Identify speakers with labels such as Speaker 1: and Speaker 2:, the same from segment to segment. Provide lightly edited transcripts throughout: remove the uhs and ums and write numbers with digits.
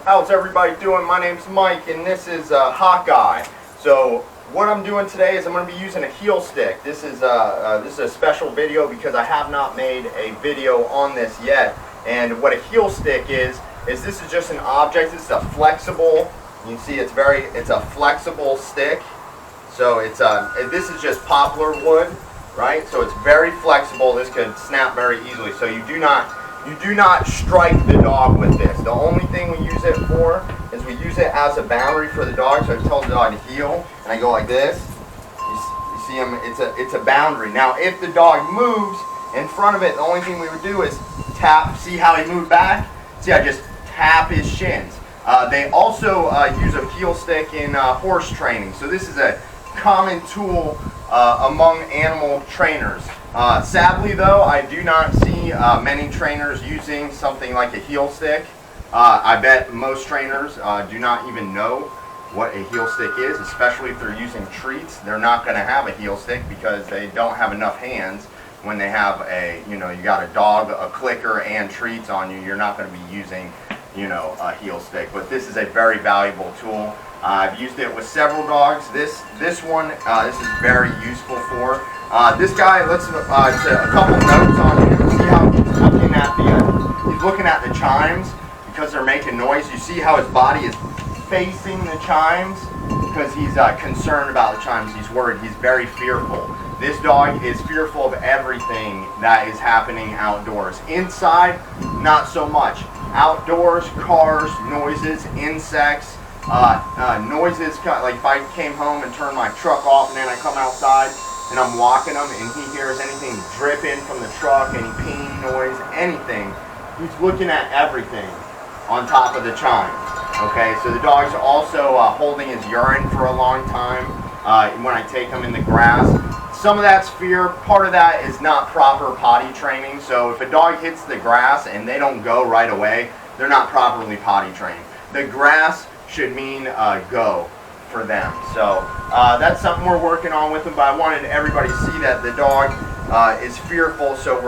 Speaker 1: How's everybody doing? My name's Mike and this is Hawkeye. So what I'm doing today is I'm going to be using a heel stick. This is a special video because I have not made a video on this yet. And what a heel stick is this is just an object. It's a flexible. You can see it's a flexible stick. So this is just poplar wood, right? So it's very flexible. This could snap very easily. So you do not strike the dog with this. The only thing we use it for is we use it as a boundary for the dog. So I tell the dog to heel, and I go like this. You see him? It's a boundary. Now, if the dog moves in front of it, the only thing we would do is tap. See how he moved back? See, I just tap his shins. They also use a heel stick in horse training. So this is a common tool among animal trainers. Sadly though, I do not see many trainers using something like a heel stick. I bet most trainers do not even know what a heel stick is, especially if they're using treats. They're not going to have a heel stick because they don't have enough hands when they have you got a dog, a clicker, and treats on you. You're not going to be using, a heel stick. But this is a very valuable tool. I've used it with several dogs. This one, this is very useful for. This guy, let's a couple notes on him. See how he's looking at the chimes because they're making noise. You see how his body is facing the chimes because he's concerned about the chimes. He's worried. He's very fearful. This dog is fearful of everything that is happening outdoors. Inside, not so much. Outdoors, cars, noises, insects. Noises, like if I came home and turned my truck off and then I come outside and I'm walking him and he hears anything dripping from the truck, any ping noise, anything, he's looking at everything on top of the chimes. Okay, so the dog's also holding his urine for a long time when I take him in the grass. Some of that's fear. Part of that is not proper potty training. So if a dog hits the grass and they don't go right away, they're not properly potty trained. The grass should mean go for them. So that's something we're working on with them, but I wanted everybody to see that the dog is fearful, so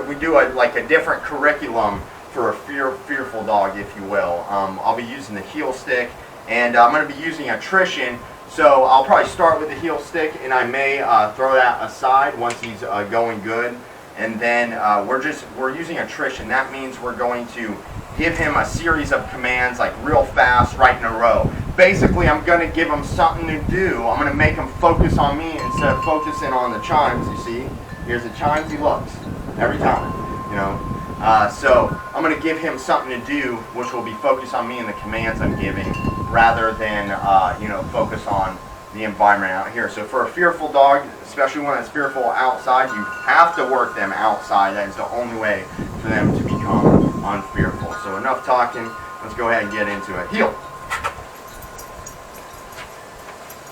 Speaker 1: we do a different curriculum for a fearful dog, if you will. I'll be using the heel stick, and I'm going to be using attrition, so I'll probably start with the heel stick, and I may throw that aside once he's going good, and then we're using attrition. That means we're going to give him a series of commands like real fast, right in a row. Basically, I'm going to give him something to do. I'm going to make him focus on me instead of focusing on the chimes, you see. Here's the chimes, he looks every time, So I'm going to give him something to do, which will be focus on me and the commands I'm giving, rather than, focus on the environment out here. So for a fearful dog, especially one that's fearful outside, you have to work them outside. That is the only way for them to become unfearful. So enough talking, let's go ahead and get into it. Heel.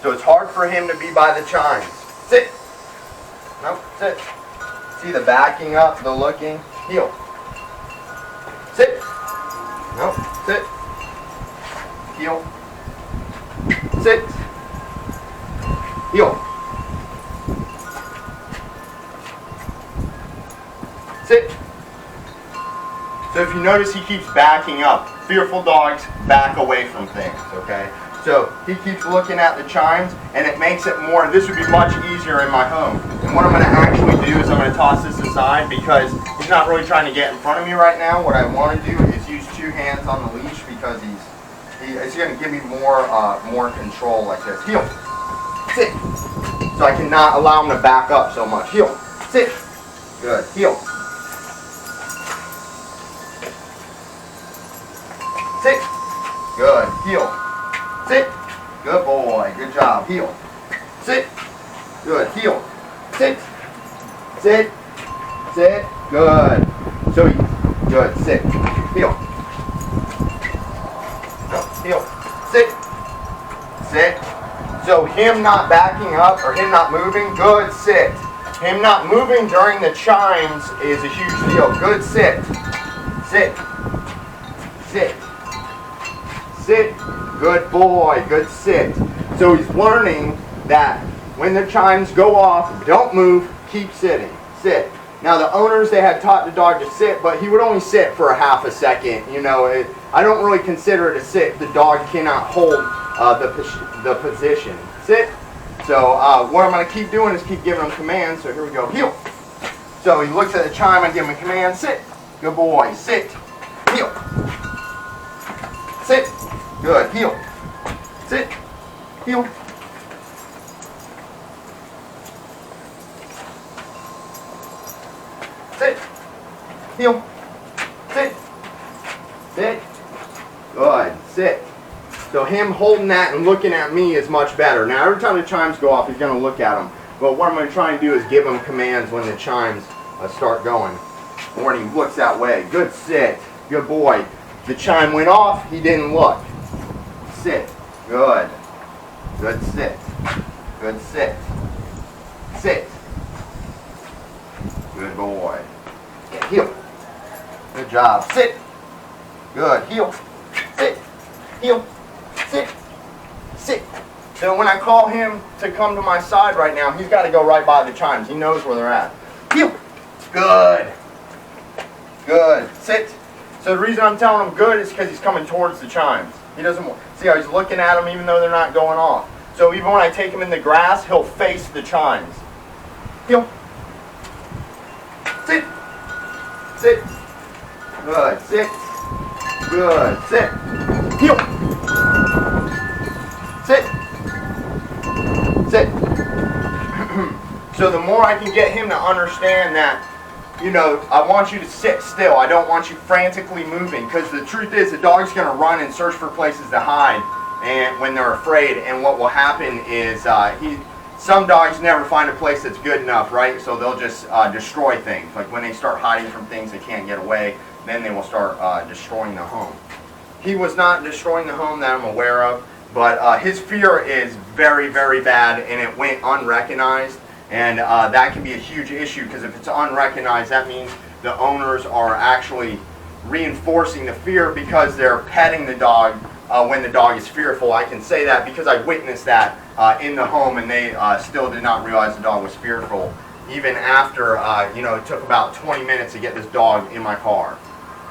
Speaker 1: So it's hard for him to be by the chimes. Sit. No, sit. See the backing up, the looking. Heel. Sit. No, sit. Heel. Sit. Heel. Sit. So if you notice, he keeps backing up. Fearful dogs back away from things, okay? So he keeps looking at the chimes, and it makes it more, this would be much easier in my home. And what I'm going to actually do is I'm going to toss this aside because he's not really trying to get in front of me right now. What I want to do is use two hands on the leash because he's going to give me more control like this. Heel. Sit. So I cannot allow him to back up so much. Heel. Sit. Good. Heel. Sit. Good. Heel. Sit. Good boy. Good job. Heel. Sit. Good. Heel. Sit. Sit. Sit. Good. So good. Sit. Heel. Heel. Sit. Sit. So him not backing up or him not moving, good. Sit. Him not moving during the chimes is a huge deal. Good. Sit. Sit. Sit. Sit. Good boy. Good sit. So he's learning that when the chimes go off, don't move, keep sitting. Sit. Now the owners, they had taught the dog to sit, but he would only sit for a half a second. I don't really consider it a sit if the dog cannot hold the position. Sit. So what I'm going to keep doing is keep giving him commands. So here we go. Heel. So he looks at the chime, I give him a command. Sit. Good boy. Sit. Heel. Sit. Good. Heel. Sit. Heel. Sit. Heel. Sit. Sit. Good. Sit. So him holding that and looking at me is much better. Now every time the chimes go off, he's going to look at them. But what I'm going to try and do is give him commands when the chimes start going. Or when he looks that way. Good sit. Good boy. The chime went off, he didn't look. Sit. Good. Good sit. Good sit. Sit. Good boy. Yeah, heel. Good job. Sit. Good. Heel. Sit. Heel. Sit. Sit. So when I call him to come to my side right now, he's got to go right by the chimes. He knows where they're at. Heel. Good. Good. Sit. So the reason I'm telling him good is because he's coming towards the chimes. He doesn't see how he's looking at them even though they're not going off. So even when I take him in the grass, he'll face the chimes. Heel. Sit. Sit. Good. Sit. Good. Sit. Heel. Sit. Sit. So the more I can get him to understand that, you know, I want you to sit still. I don't want you frantically moving, because the truth is the dog's going to run and search for places to hide and when they're afraid, and what will happen is some dogs never find a place that's good enough, right? So they'll just destroy things. Like when they start hiding from things they can't get away, then they will start destroying the home. He was not destroying the home that I'm aware of, but his fear is very, very bad, and it went unrecognized. And that can be a huge issue, because if it's unrecognized, that means the owners are actually reinforcing the fear because they're petting the dog when the dog is fearful. I can say that because I witnessed that in the home, and they still did not realize the dog was fearful, even after you know, it took about 20 minutes to get this dog in my car.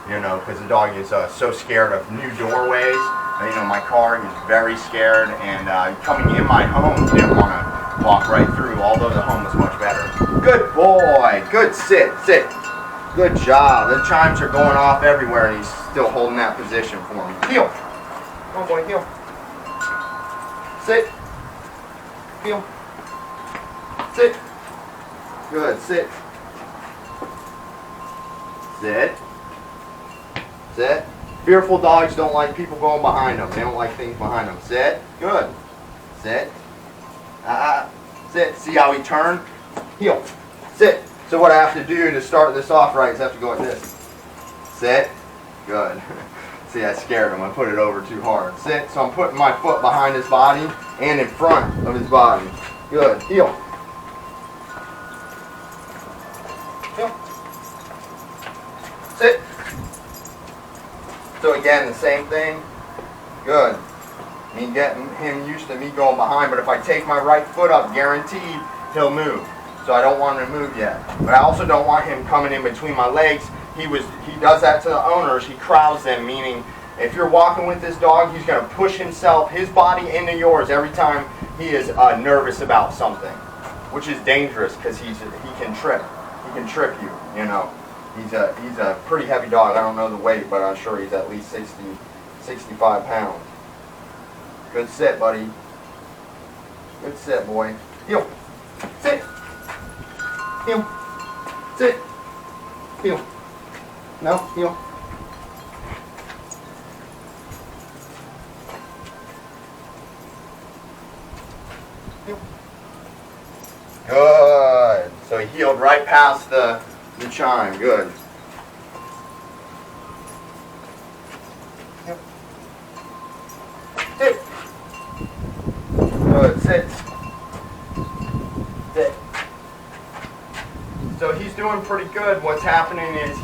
Speaker 1: You know, because the dog is so scared of new doorways. You know, my car, he was very scared, and coming in my home, he didn't want to walk right through, although the home was much better. Good boy. Good sit. Sit. Good job. The chimes are going off everywhere, and he's still holding that position for me. Heel. Come on, boy. Heel. Sit. Heel. Sit. Good. Sit. Sit. Sit. Fearful dogs don't like people going behind them. They don't like things behind them. Sit. Good. Sit. Sit. See how he turned? Heel. Sit. So what I have to do to start this off right is I have to go like this. Sit. Good. See, I scared him. I put it over too hard. Sit. So I'm putting my foot behind his body and in front of his body. Good. Heel. Heel. Sit. So again, the same thing. Good. Me getting him used to me going behind, but if I take my right foot up, guaranteed he'll move. So I don't want him to move yet. But I also don't want him coming in between my legs. He does that to the owners. He crowds them, meaning if you're walking with this dog, he's going to push himself, his body into yours every time he is nervous about something, which is dangerous because he can trip. He can trip you, you know. He's a pretty heavy dog. I don't know the weight, but I'm sure he's at least 65 pounds. Good sit, buddy. Good sit, boy. Heel. Sit. Heel. Sit. Heel. No, heel. Heel. Good. So he heeled right past the chime. Good. Yep. Sit. Good. Sit. Sit. So he's doing pretty good. What's happening is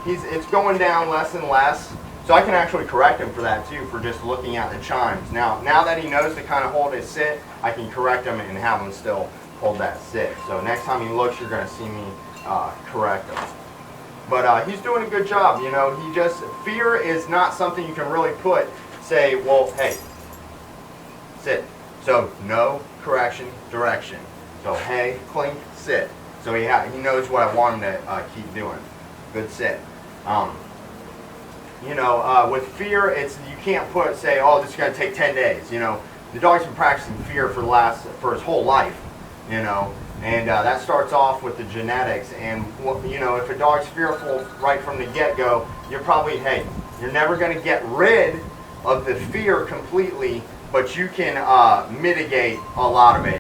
Speaker 1: it's going down less and less. So I can actually correct him for that too, for just looking at the chimes. Now that he knows to kind of hold his sit, I can correct him and have him still hold that sit. So next time he looks, you're going to see me correct him. But he's doing a good job. You know, fear is not something you can really say, well, hey, sit. So no, correction, direction. So hey, clink, sit. So he knows what I want him to keep doing. Good sit. You know, with fear, you can't say, oh, this is going to take 10 days. You know, the dog's been practicing fear for his whole life. You know, and that starts off with the genetics. And you know, if a dog's fearful right from the get-go, you're never going to get rid of the fear completely, but you can mitigate a lot of it.